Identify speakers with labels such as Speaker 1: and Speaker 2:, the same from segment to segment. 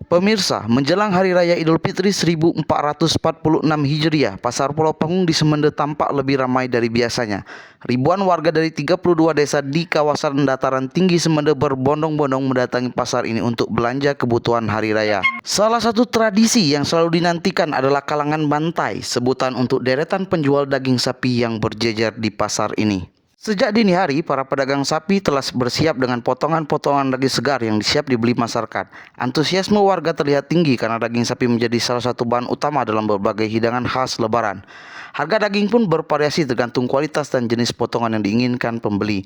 Speaker 1: Pemirsa, menjelang Hari Raya Idul Fitri 1446 Hijriah, Pasar Pulau Panggung di Semende tampak lebih ramai dari biasanya. Ribuan warga dari 32 desa di kawasan dataran tinggi Semende berbondong-bondong mendatangi pasar ini untuk belanja kebutuhan Hari Raya. Salah satu tradisi yang selalu dinantikan adalah kalangan bantai, sebutan untuk deretan penjual daging sapi yang berjejer di pasar ini. Sejak dini hari, para pedagang sapi telah bersiap dengan potongan-potongan daging segar yang siap dibeli masyarakat. Antusiasme warga terlihat tinggi karena daging sapi menjadi salah satu bahan utama dalam berbagai hidangan khas Lebaran. Harga daging pun bervariasi tergantung kualitas dan jenis potongan yang diinginkan pembeli.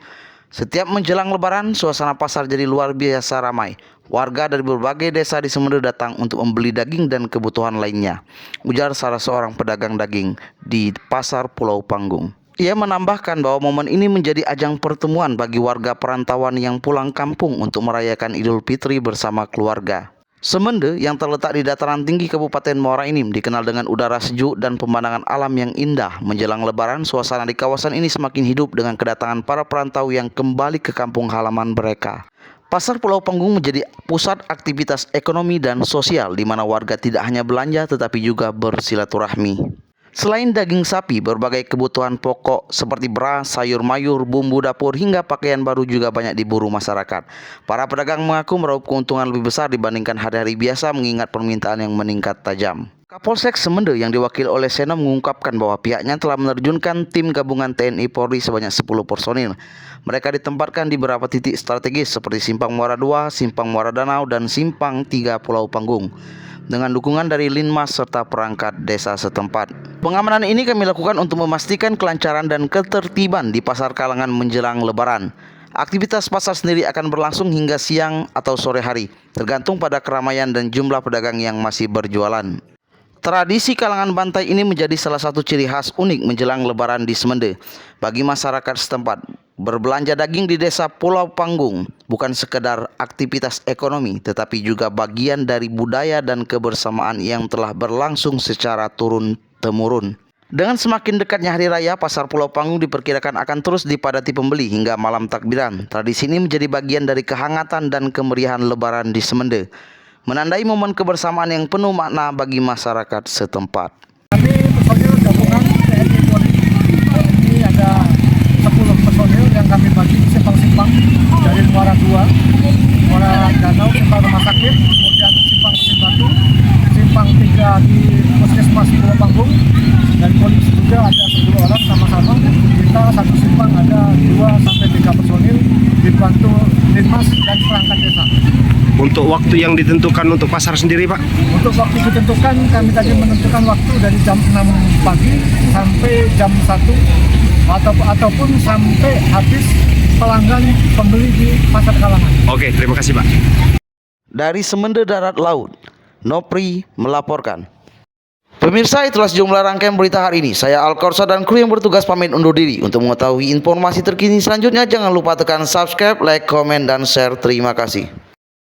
Speaker 1: Setiap menjelang Lebaran, suasana pasar jadi luar biasa ramai. Warga dari berbagai desa di Semende datang untuk membeli daging dan kebutuhan lainnya, ujar salah seorang pedagang daging di Pasar Pulau Panggung. Ia menambahkan bahwa momen ini menjadi ajang pertemuan bagi warga perantauan yang pulang kampung untuk merayakan Idul Fitri bersama keluarga. Semende yang terletak di dataran tinggi Kabupaten Muara Enim dikenal dengan udara sejuk dan pemandangan alam yang indah. Menjelang Lebaran, suasana di kawasan ini semakin hidup dengan kedatangan para perantau yang kembali ke kampung halaman mereka. Pasar Pulau Panggung menjadi pusat aktivitas ekonomi dan sosial di mana warga tidak hanya belanja tetapi juga bersilaturahmi. Selain daging sapi, berbagai kebutuhan pokok seperti beras, sayur mayur, bumbu dapur hingga pakaian baru juga banyak diburu masyarakat. Para pedagang mengaku meraup keuntungan lebih besar dibandingkan hari-hari biasa mengingat permintaan yang meningkat tajam. Kapolsek Semende yang diwakili oleh Seno mengungkapkan bahwa pihaknya telah menerjunkan tim gabungan TNI Polri sebanyak 10 personil. Mereka ditempatkan di beberapa titik strategis seperti Simpang Muara 2, Simpang Muara Danau, dan Simpang 3 Pulau Panggung, dengan dukungan dari Linmas serta perangkat desa setempat. Pengamanan ini kami lakukan untuk memastikan kelancaran dan ketertiban di pasar kalangan menjelang Lebaran. Aktivitas pasar sendiri akan berlangsung hingga siang atau sore hari, tergantung pada keramaian dan jumlah pedagang yang masih berjualan. Tradisi kalangan bantai ini menjadi salah satu ciri khas unik menjelang Lebaran di Semende. Bagi masyarakat setempat, berbelanja daging di desa Pulau Panggung bukan sekedar aktivitas ekonomi, tetapi juga bagian dari budaya dan kebersamaan yang telah berlangsung secara turun-temurun. Dengan semakin dekatnya Hari Raya, Pasar Pulau Panggung diperkirakan akan terus dipadati pembeli hingga malam takbiran. Tradisi ini menjadi bagian dari kehangatan dan kemeriahan Lebaran di Semende, menandai momen kebersamaan yang penuh makna bagi masyarakat setempat.
Speaker 2: Kami personil gabungan TNI Polri, ini ada 10 personil yang kami bagi di simpang-simpang dari Muara 2, Muara Danau, Simpang Rumah Sakit, kemudian Simpang Mesin Batu, Simpang 3 di Puskesmas Pulau Panggung, dan polisi juga ada 10 orang sama-sama. Kita satu simpang ada 2-3 personil dibantu Linmas dan perangkat desa.
Speaker 3: Untuk waktu yang ditentukan untuk pasar sendiri, Pak?
Speaker 2: Untuk waktu ditentukan, kami tadi menentukan waktu dari jam 6 pagi sampai jam 1 ataupun sampai habis pelanggan pembeli di pasar kalangan.
Speaker 3: Oke, terima kasih, Pak.
Speaker 1: Dari Semende Darat Laut, Nopri melaporkan. Pemirsa, itulah sejumlah rangkaian berita hari ini. Saya Alkorsa dan kru yang bertugas pamit undur diri. Untuk mengetahui informasi terkini selanjutnya, jangan lupa tekan subscribe, like, komen, dan share. Terima kasih.